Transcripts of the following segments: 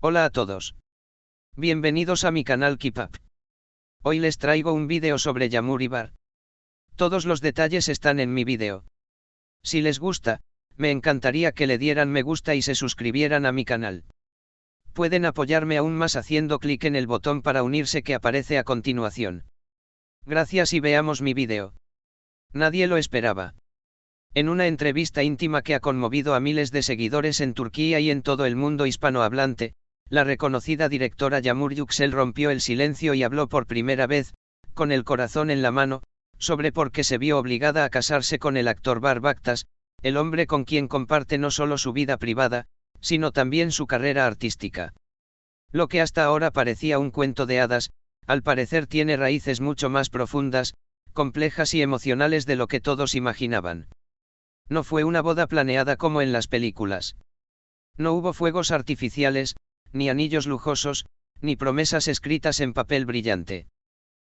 Hola a todos. Bienvenidos a mi canal Keep Up. Hoy les traigo un vídeo sobre Yamur y Bar. Todos los detalles están en mi vídeo. Si les gusta, me encantaría que le dieran me gusta y se suscribieran a mi canal. Pueden apoyarme aún más haciendo clic en el botón para unirse que aparece a continuación. Gracias y veamos mi vídeo. Nadie lo esperaba. En una entrevista íntima que ha conmovido a miles de seguidores en Turquía y en todo el mundo hispanohablante, la reconocida directora Yağmur Yüksel rompió el silencio y habló por primera vez, con el corazón en la mano, sobre por qué se vio obligada a casarse con el actor Bar Baktas, el hombre con quien comparte no solo su vida privada, sino también su carrera artística. Lo que hasta ahora parecía un cuento de hadas, al parecer tiene raíces mucho más profundas, complejas y emocionales de lo que todos imaginaban. No fue una boda planeada como en las películas. No hubo fuegos artificiales, ni anillos lujosos, ni promesas escritas en papel brillante.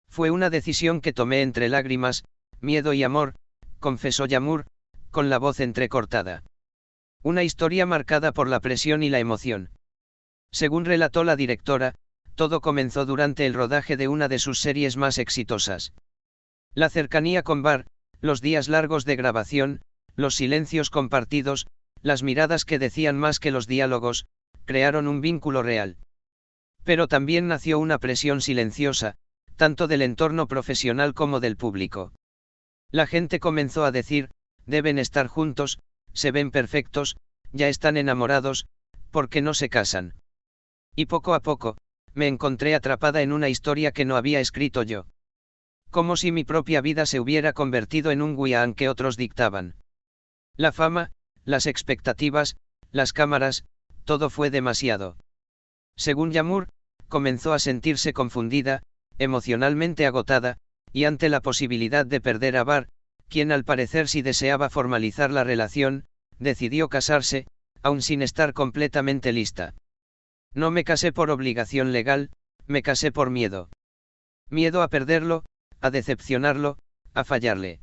Fue una decisión que tomé entre lágrimas, miedo y amor, confesó Yağmur, con la voz entrecortada. Una historia marcada por la presión y la emoción. Según relató la directora, todo comenzó durante el rodaje de una de sus series más exitosas. La cercanía con Bar, los días largos de grabación, los silencios compartidos, las miradas que decían más que los diálogos, crearon un vínculo real. Pero también nació una presión silenciosa, tanto del entorno profesional como del público. La gente comenzó a decir, deben estar juntos, se ven perfectos, ya están enamorados, ¿por qué no se casan? Y poco a poco, me encontré atrapada en una historia que no había escrito yo. Como si mi propia vida se hubiera convertido en un guión que otros dictaban. La fama, las expectativas, las cámaras, todo fue demasiado. Según Yağmur, comenzó a sentirse confundida, emocionalmente agotada, y ante la posibilidad de perder a Bar, quien al parecer si deseaba formalizar la relación, decidió casarse, aun sin estar completamente lista. No me casé por obligación legal, me casé por miedo. Miedo a perderlo, a decepcionarlo, a fallarle.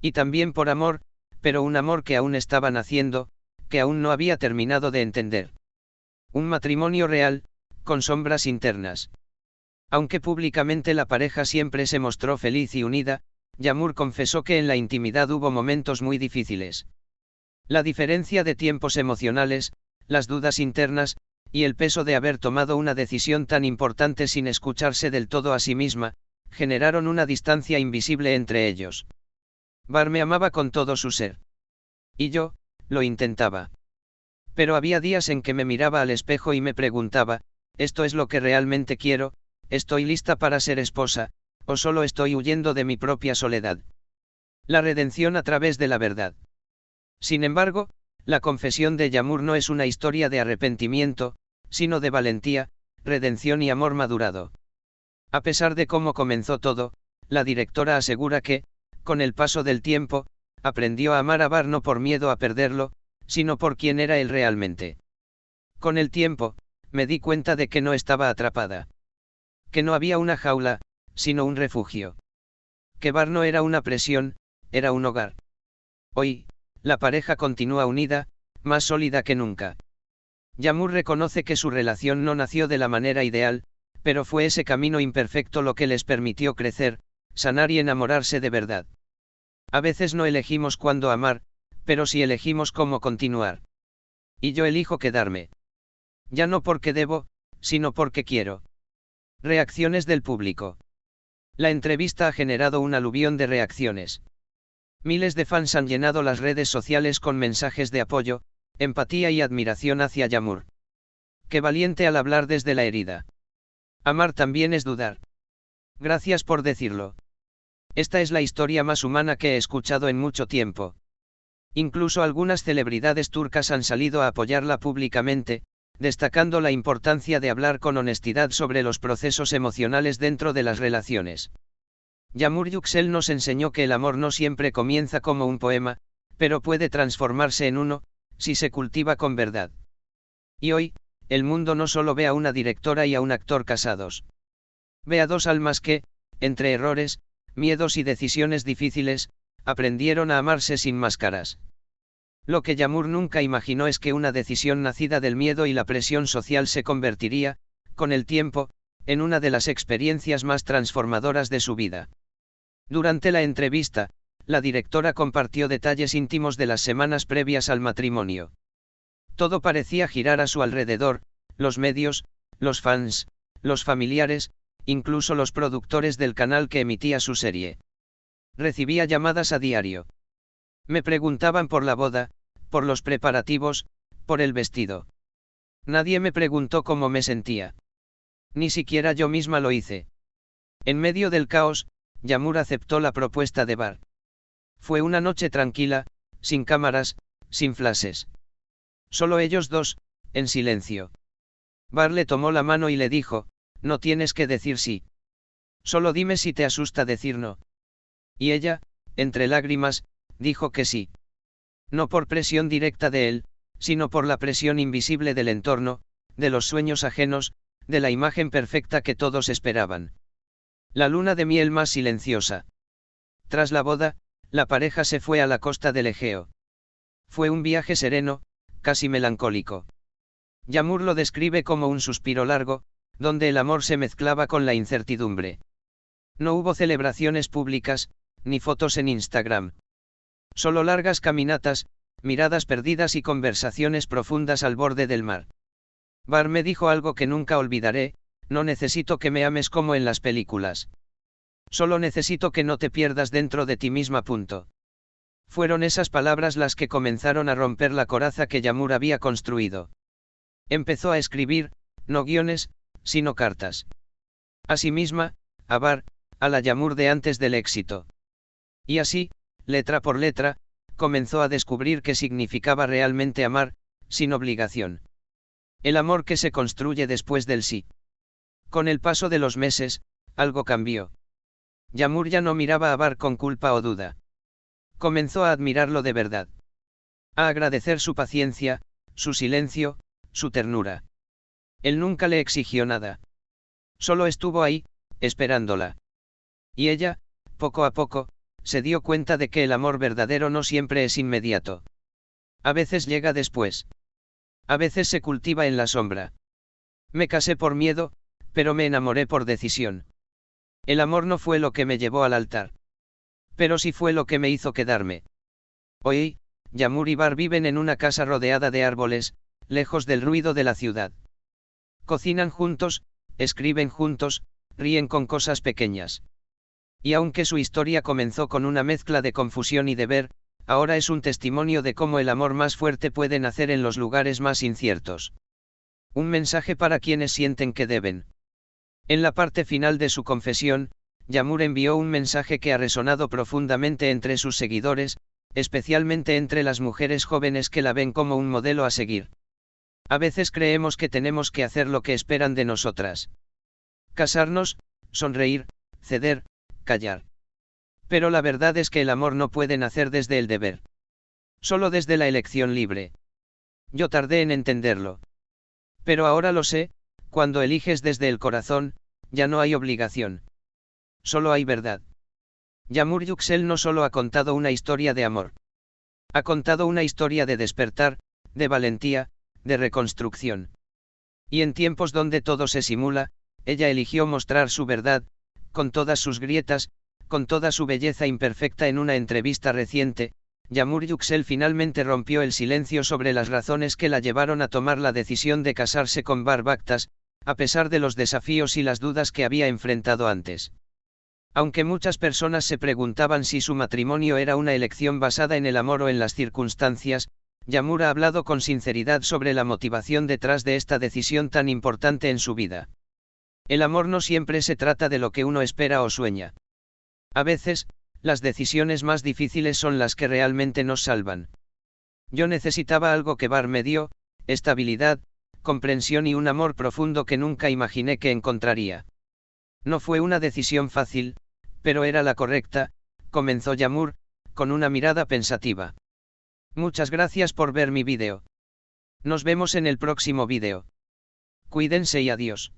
Y también por amor, pero un amor que aún estaba naciendo, que aún no había terminado de entender. Un matrimonio real, con sombras internas. Aunque públicamente la pareja siempre se mostró feliz y unida, Yağmur confesó que en la intimidad hubo momentos muy difíciles. La diferencia de tiempos emocionales, las dudas internas, y el peso de haber tomado una decisión tan importante sin escucharse del todo a sí misma, generaron una distancia invisible entre ellos. Bar me amaba con todo su ser. Y yo, lo intentaba. Pero había días en que me miraba al espejo y me preguntaba, ¿esto es lo que realmente quiero? ¿Estoy lista para ser esposa, o solo estoy huyendo de mi propia soledad? La redención a través de la verdad. Sin embargo, la confesión de Yağmur no es una historia de arrepentimiento, sino de valentía, redención y amor madurado. A pesar de cómo comenzó todo, la directora asegura que, con el paso del tiempo, aprendió a amar a Bar no por miedo a perderlo, sino por quien era él realmente. Con el tiempo, me di cuenta de que no estaba atrapada. Que no había una jaula, sino un refugio. Que Bar no era una presión, era un hogar. Hoy, la pareja continúa unida, más sólida que nunca. Yağmur reconoce que su relación no nació de la manera ideal, pero fue ese camino imperfecto lo que les permitió crecer, sanar y enamorarse de verdad. A veces no elegimos cuándo amar, pero sí elegimos cómo continuar. Y yo elijo quedarme. Ya no porque debo, sino porque quiero. Reacciones del público. La entrevista ha generado un aluvión de reacciones. Miles de fans han llenado las redes sociales con mensajes de apoyo, empatía y admiración hacia Yağmur. Qué valiente al hablar desde la herida. Amar también es dudar. Gracias por decirlo. Esta es la historia más humana que he escuchado en mucho tiempo. Incluso algunas celebridades turcas han salido a apoyarla públicamente, destacando la importancia de hablar con honestidad sobre los procesos emocionales dentro de las relaciones. Yağmur Yüksel nos enseñó que el amor no siempre comienza como un poema, pero puede transformarse en uno, si se cultiva con verdad. Y hoy, el mundo no solo ve a una directora y a un actor casados. Ve a dos almas que, entre errores, miedos y decisiones difíciles, aprendieron a amarse sin máscaras. Lo que Yağmur nunca imaginó es que una decisión nacida del miedo y la presión social se convertiría, con el tiempo, en una de las experiencias más transformadoras de su vida. Durante la entrevista, la directora compartió detalles íntimos de las semanas previas al matrimonio. Todo parecía girar a su alrededor: los medios, los fans, los familiares, incluso los productores del canal que emitía su serie. Recibía llamadas a diario. Me preguntaban por la boda, por los preparativos, por el vestido. Nadie me preguntó cómo me sentía. Ni siquiera yo misma lo hice. En medio del caos, Yağmur aceptó la propuesta de Bar. Fue una noche tranquila, sin cámaras, sin flashes. Solo ellos dos, en silencio. Bar le tomó la mano y le dijo: no tienes que decir sí. Solo dime si te asusta decir no. Y ella, entre lágrimas, dijo que sí. No por presión directa de él, sino por la presión invisible del entorno, de los sueños ajenos, de la imagen perfecta que todos esperaban. La luna de miel más silenciosa. Tras la boda, la pareja se fue a la costa del Egeo. Fue un viaje sereno, casi melancólico. Yağmur lo describe como un suspiro largo, donde el amor se mezclaba con la incertidumbre. No hubo celebraciones públicas, ni fotos en Instagram. Solo largas caminatas, miradas perdidas y conversaciones profundas al borde del mar. Bar me dijo algo que nunca olvidaré: no necesito que me ames como en las películas. Solo necesito que no te pierdas dentro de ti misma. Fueron esas palabras las que comenzaron a romper la coraza que Yağmur había construido. Empezó a escribir, no guiones, sino cartas. A sí misma, a Bar, a la Yağmur de antes del éxito. Y así, letra por letra, comenzó a descubrir qué significaba realmente amar, sin obligación. El amor que se construye después del sí. Con el paso de los meses, algo cambió. Yağmur ya no miraba a Bar con culpa o duda. Comenzó a admirarlo de verdad. A agradecer su paciencia, su silencio, su ternura. Él nunca le exigió nada. Solo estuvo ahí, esperándola. Y ella, poco a poco, se dio cuenta de que el amor verdadero no siempre es inmediato. A veces llega después. A veces se cultiva en la sombra. Me casé por miedo, pero me enamoré por decisión. El amor no fue lo que me llevó al altar. Pero sí fue lo que me hizo quedarme. Hoy, Yağmur y Bar viven en una casa rodeada de árboles, lejos del ruido de la ciudad. Cocinan juntos, escriben juntos, ríen con cosas pequeñas. Y aunque su historia comenzó con una mezcla de confusión y deber, ahora es un testimonio de cómo el amor más fuerte puede nacer en los lugares más inciertos. Un mensaje para quienes sienten que deben. En la parte final de su confesión, Yağmur envió un mensaje que ha resonado profundamente entre sus seguidores, especialmente entre las mujeres jóvenes que la ven como un modelo a seguir. A veces creemos que tenemos que hacer lo que esperan de nosotras. Casarnos, sonreír, ceder, callar. Pero la verdad es que el amor no puede nacer desde el deber. Solo desde la elección libre. Yo tardé en entenderlo. Pero ahora lo sé: cuando eliges desde el corazón, ya no hay obligación. Solo hay verdad. Yağmur Yüksel no solo ha contado una historia de amor. Ha contado una historia de despertar, de valentía, de reconstrucción. Y en tiempos donde todo se simula, ella eligió mostrar su verdad, con todas sus grietas, con toda su belleza imperfecta. En una entrevista reciente, Yağmur Yüksel finalmente rompió el silencio sobre las razones que la llevaron a tomar la decisión de casarse con Bar Baktas, a pesar de los desafíos y las dudas que había enfrentado antes. Aunque muchas personas se preguntaban si su matrimonio era una elección basada en el amor o en las circunstancias, Yağmur ha hablado con sinceridad sobre la motivación detrás de esta decisión tan importante en su vida. El amor no siempre se trata de lo que uno espera o sueña. A veces, las decisiones más difíciles son las que realmente nos salvan. Yo necesitaba algo que Bar me dio: estabilidad, comprensión y un amor profundo que nunca imaginé que encontraría. No fue una decisión fácil, pero era la correcta, comenzó Yağmur, con una mirada pensativa. Muchas gracias por ver mi vídeo. Nos vemos en el próximo vídeo. Cuídense y adiós.